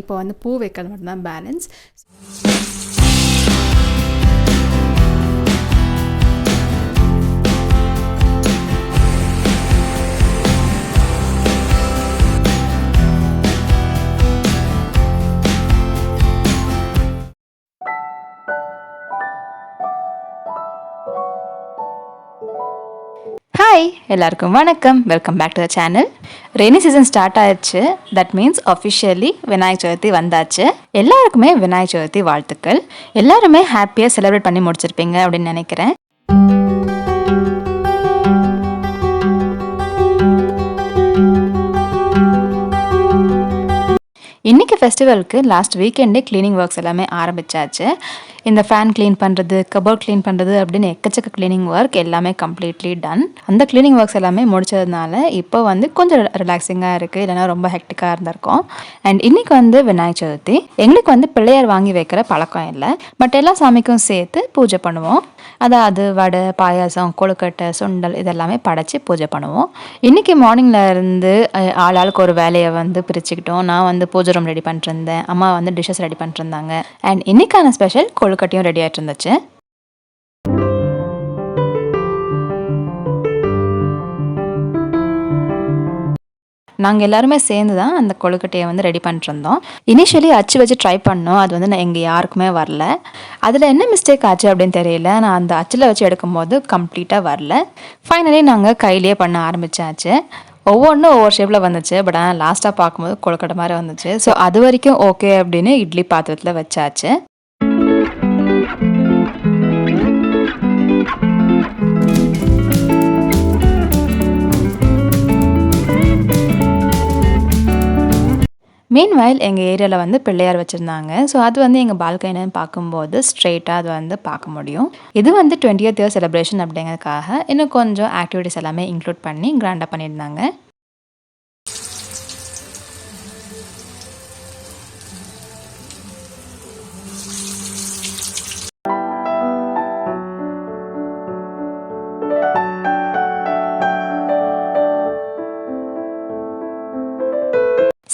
இப்போ வந்து பூ வைக்கிறது மட்டும்தான் பேலன்ஸ். ஹாய் எல்லாருக்கும் வணக்கம், welcome back to the channel. Rainy season start ஆயிடுச்சு. That means officially Vinayagar Chaturthi வந்தாச்சு. எல்லாருக்குமே விநாயகர் சதுர்த்தி வாழ்த்துக்கள். எல்லாருமே ஹாப்பியாக செலிப்ரேட் பண்ணி முடிச்சிருப்பீங்க அப்படின்னு நினைக்கிறேன். இன்றைக்கி ஃபெஸ்டிவலுக்கு லாஸ்ட் வீக்கெண்டே க்ளீனிங் ஒர்க்ஸ் எல்லாமே ஆரம்பித்தாச்சு. இந்த ஃபேன் க்ளீன் பண்ணுறது, கபோர்ட் க்ளீன் பண்ணுறது அப்படின்னு எக்கச்சக்க க்ளீனிங் ஒர்க் எல்லாமே கம்ப்ளீட்லி டன். அந்த க்ளீனிங் ஒர்க்ஸ் எல்லாமே முடிச்சதுனால இப்போ வந்து கொஞ்சம் ரிலாக்ஸிங்காக இருக்குது, இல்லைனா ரொம்ப ஹெக்டிக்காக இருந்திருக்கும். அண்ட் இன்றைக்கி வந்து விநாயகர் சதுர்த்தி. எங்களுக்கு வந்து பிள்ளையார் வாங்கி வைக்கிற பழக்கம் இல்லை, பட் எல்லா சாமிக்கும் சேர்த்து பூஜை பண்ணுவோம். அதாவது வடை, பாயாசம், கொழுக்கட்டை, சுண்டல் இதெல்லாமே படைச்சி பூஜை பண்ணுவோம். இன்றைக்கி மார்னிங்கில் இருந்து ஆளுக்கு ஒரு வேலையை வந்து பிரிச்சுக்கிட்டோம். நான் வந்து பூஜை ரூம் ரெடி பண்ணிட்டு இருந்தேன், அம்மா வந்து டிஷ்ஷஸ் ரெடி பண்ணிட்டு இருந்தாங்க. அண்ட் இன்றைக்கான ஸ்பெஷல் கொழுக்கட்டையும் ரெடி ஆகிட்டு இருந்துச்சு. நாங்கள் எல்லாருமே சேர்ந்து தான் அந்த கொழுக்கட்டையை வந்து ரெடி பண்ணிட்டுருந்தோம். இனிஷியலி அச்சு வச்சு ட்ரை பண்ணோம், அது வந்து எங்கள் யாருக்குமே வரல. அதில் என்ன மிஸ்டேக் ஆச்சு அப்படின்னு தெரியல. நான் அந்த அச்சில் வச்சு எடுக்கும்போது கம்ப்ளீட்டாக வரல. ஃபைனலி நாங்கள் கையிலேயே பண்ண ஆரம்பித்தாச்சு. ஒவ்வொன்றும் ஒவ்வொரு ஷேப்பில் வந்துச்சு, பட் ஆனால் லாஸ்ட்டாக பார்க்கும்போது கொழுக்கட்டை மாதிரி வந்துச்சு. ஸோ அது வரைக்கும் ஓகே அப்படின்னு இட்லி பாத்திரத்தில் வச்சாச்சு. மீன்வைல் எங்கள் ஏரியாவில் வந்து பிள்ளையார் வச்சுருந்தாங்க. ஸோ அது வந்து எங்கள் பால்கனின்னு பார்க்கும்போது ஸ்ட்ரெயிட்டாக அது வந்து பார்க்க முடியும். இது வந்து 20th year செலிப்ரேஷன் அப்படிங்கிறதுக்காக இன்னும் கொஞ்சம் ஆக்டிவிட்டிஸ் எல்லாமே இன்க்ளூட் பண்ணி கிராண்டாக பண்ணியிருந்தாங்க.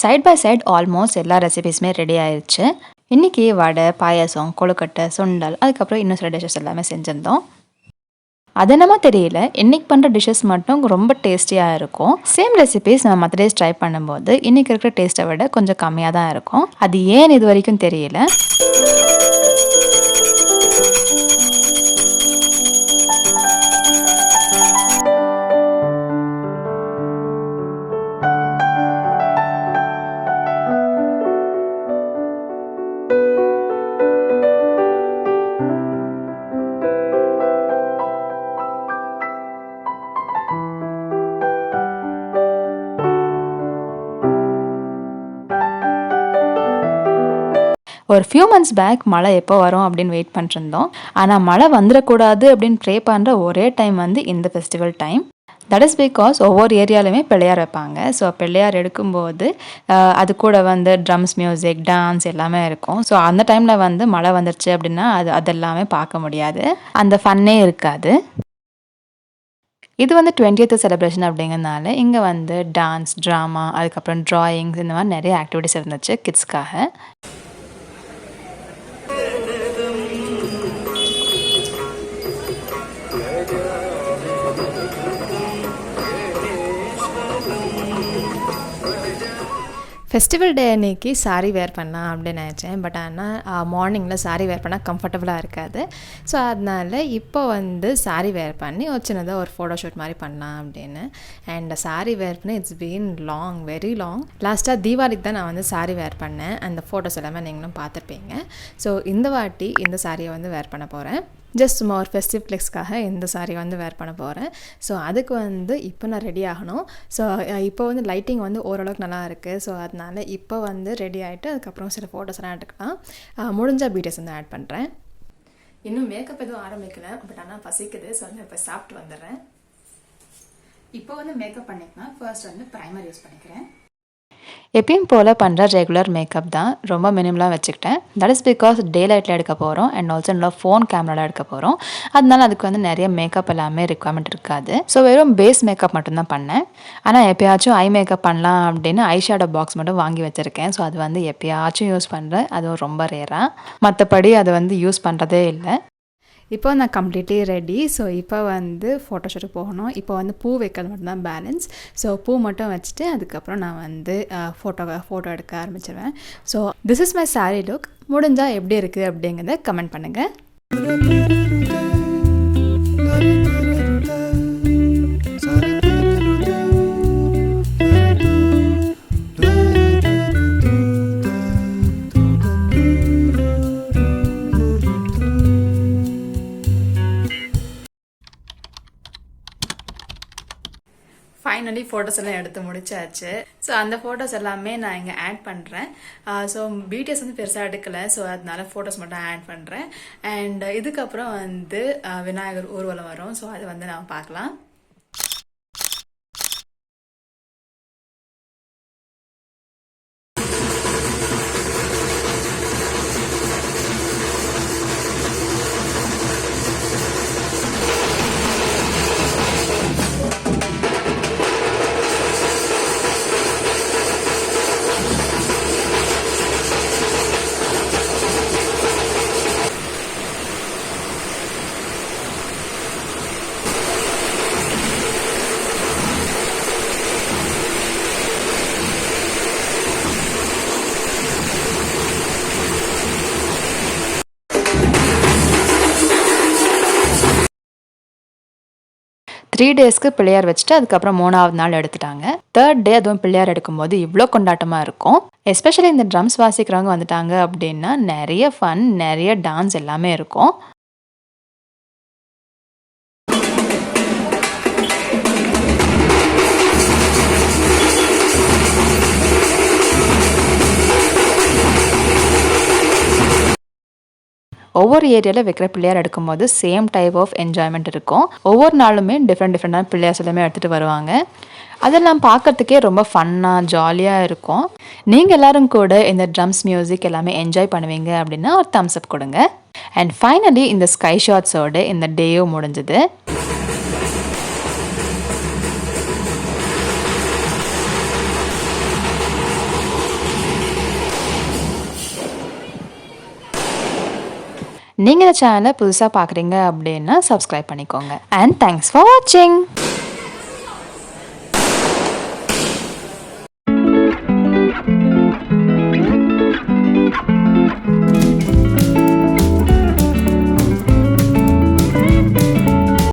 சைட் பை சைட் ஆல்மோஸ்ட் எல்லா ரெசிபீஸுமே ரெடி ஆயிடுச்சு. இன்றைக்கி வடை, பாயாசம், கொழுக்கட்டை, சுண்டல், அதுக்கப்புறம் இன்னும் சில டிஷ்ஷஸ் எல்லாமே செஞ்சுருந்தோம். அது என்னமோ தெரியல, இன்றைக்கி பண்ணுற டிஷ்ஷஸ் மட்டும் ரொம்ப டேஸ்டியாக இருக்கும். சேம் ரெசிபீஸ் நம்ம மற்ற டேஸ் ட்ரை பண்ணும்போது இன்றைக்கி இருக்கிற டேஸ்ட்டை விட கொஞ்சம் கம்மியாக தான் இருக்கும். அது ஏன் இது வரைக்கும் தெரியல. ஒரு ஃபியூ மந்த்ஸ் பேக் மழை எப்போ வரும் அப்படின்னு வெயிட் பண்ணிருந்தோம். ஆனால் மழை வந்துடக்கூடாது அப்படின்னு ப்ரே பண்ணுற ஒரே டைம் வந்து இந்த festival time. That is because ஒவ்வொரு ஏரியாலுமே பிள்ளையார் வைப்பாங்க. ஸோ பிள்ளையார் எடுக்கும்போது அது கூட வந்து ட்ரம்ஸ், மியூசிக், டான்ஸ் எல்லாமே இருக்கும். ஸோ அந்த டைமில் வந்து மழை வந்துருச்சு அப்படின்னா அதெல்லாமே பார்க்க முடியாது, அந்த ஃபன்னே இருக்காது. இது வந்து 20th செலிப்ரேஷன் அப்படிங்கிறதுனால இங்கே வந்து டான்ஸ், ட்ராமா, அதுக்கப்புறம் ட்ராயிங்ஸ், இந்த மாதிரி நிறைய ஆக்டிவிட்டிஸ் இருந்துச்சு கிட்ஸ்க்காக. ஃபெஸ்டிவல் டே அன்னைக்கு சாரீ வேர் பண்ணலாம் அப்படின்னு நினச்சேன். பட் ஆனால் மார்னிங்கில் சாரீ வேர் பண்ணால் கம்ஃபர்டபுளாக இருக்காது. ஸோ அதனால் இப்போ வந்து சாரீ வேர் பண்ணி ஒரு சின்னதாக ஒரு ஃபோட்டோ ஷூட் மாதிரி பண்ணலாம் அப்படின்னு. அண்ட் சாரீ வேர் பண்ணி it's been long, very long. லாஸ்ட்டாக தீபாவளிக்கு தான் நான் வந்து சாரீ வேர் பண்ணேன். அந்த ஃபோட்டோஸ் எல்லாமே நீங்களும் பார்த்துருப்பீங்க. ஸோ இந்த வாட்டி இந்த சாரியை வந்து வேர் பண்ண போகிறேன். ஜஸ்ட் சும்மா ஒரு ஃபெஸ்டிவ் ஃப்ளெக்ஸ்க்காக இந்த சாரீ வந்து வேர் பண்ண போகிறேன். ஸோ அதுக்கு வந்து இப்போ நான் ரெடி ஆகணும். ஸோ இப்போ வந்து லைட்டிங் வந்து ஓரளவுக்கு நல்லா இருக்குது. ஸோ அதனால் இப்போ வந்து ரெடி ஆகிட்டு அதுக்கப்புறம் சில ஃபோட்டோஸ்லாம் எடுத்துக்கலாம். முடிஞ்சால் பிடிஎஸ் வந்து ஆட் பண்ணுறேன். இன்னும் மேக்கப் எதுவும் ஆரம்பிக்கல, பட் ஆனால் பசிக்குது. ஸோ வந்து இப்போ சாப்பிட்டு வந்துடுறேன். இப்போ வந்து மேக்கப் பண்ணிக்கலாம். ஃபர்ஸ்ட் வந்து ப்ரைமர் யூஸ் பண்ணிக்கிறேன். எப்பயும் போல் பண்ணுற ரெகுலர் மேக்கப் தான், ரொம்ப மினிமலாக வச்சுக்கிட்டேன். தட் இஸ் பிகாஸ் டே லைட்டில் எடுக்க போகிறோம் அண்ட் ஆல்சோ நல்லா ஃபோன் கேமராவில் எடுக்க போகிறோம். அதனால அதுக்கு வந்து நிறைய மேக்கப் எல்லாமே ரிக்வயர்மெண்ட் இருக்காது. ஸோ வெறும் பேஸ் மேக்கப் மட்டும்தான் பண்ணேன். ஆனால் எப்பயாச்சும் ஐ மேக்கப் பண்ணலாம் அப்படின்னு ஐ ஷேடோ பாக்ஸ் மட்டும் வாங்கி வச்சுருக்கேன். ஸோ அது வந்து எப்பயாச்சும் யூஸ் பண்ணுறேன், அதுவும் ரொம்ப ரேராக. மற்றபடி அதை வந்து யூஸ் பண்ணுறதே இல்லை. இப்போ நான் கம்ப்ளீட்லி ரெடி. ஸோ இப்போ வந்து ஃபோட்டோஷூட்டுக்கு போகணும். இப்போ வந்து பூ வைக்கிறது மட்டும்தான் பேலன்ஸ். ஸோ பூ மட்டும் வச்சுட்டு அதுக்கப்புறம் நான் வந்து ஃபோட்டோ எடுக்க ஆரம்பிச்சிடுவேன். So this is my sari look. முடிஞ்சால் எப்படி இருக்குது அப்படிங்கிறத கமெண்ட் பண்ணுங்கள். ஃபைனலி ஃபோட்டோஸ் எல்லாம் எடுத்து முடிச்சாச்சு. ஸோ அந்த ஃபோட்டோஸ் எல்லாமே நான் இங்கே ஆட் பண்ணுறேன். ஸோ பிடிஎஸ் வந்து பெருசாக எடுக்கலை, ஸோ அதனால ஃபோட்டோஸ் மட்டும் ஆட் பண்ணுறேன். அண்ட் இதுக்கப்புறம் வந்து விநாயகர் ஊர்வலம் வரும். ஸோ அது வந்து நான் பார்க்கலாம். த்ரீ டேஸ்க்கு பிள்ளையார் வச்சுட்டு அதுக்கப்புறம் 3ஆவது நாள் எடுத்துட்டாங்க. 3rd டே அதுவும் பிள்ளையார் எடுக்கும்போது இவ்வளோ கொண்டாட்டமாக இருக்கும். எஸ்பெஷலி இந்த ட்ரம்ஸ் வாசிக்கிறவங்க வந்துட்டாங்க அப்படின்னா நிறைய ஃபன், நிறைய டான்ஸ் எல்லாமே இருக்கும். ஒவ்வொரு ஏரியாவில் வைக்கிற பிள்ளையார் எடுக்கும்போது சேம் டைப் ஆஃப் என்ஜாய்மெண்ட் இருக்கும். ஒவ்வொரு நாளுமே டிஃப்ரெண்டான பிள்ளையார்ஸ் எல்லாமே எடுத்துகிட்டு வருவாங்க. அதெல்லாம் பார்க்கறதுக்கே ரொம்ப ஃபன்னாக ஜாலியாக இருக்கும். நீங்கள் எல்லோரும் கூட இந்த ட்ரம்ஸ் மியூசிக் எல்லாமே என்ஜாய் பண்ணுவீங்க அப்படின்னா ஒரு தம்ஸ் அப் கொடுங்க. அண்ட் ஃபைனலி இந்த ஸ்கை ஷாட்ஸோடு இந்த டேயும் முடிஞ்சுது. நீங்கள் இந்த சேனலை புதுசாக பார்க்குறீங்க அப்படின்னா சப்ஸ்கிரைப் பண்ணிக்கோங்க. அண்ட் தேங்க்ஸ் ஃபார் வாட்சிங்.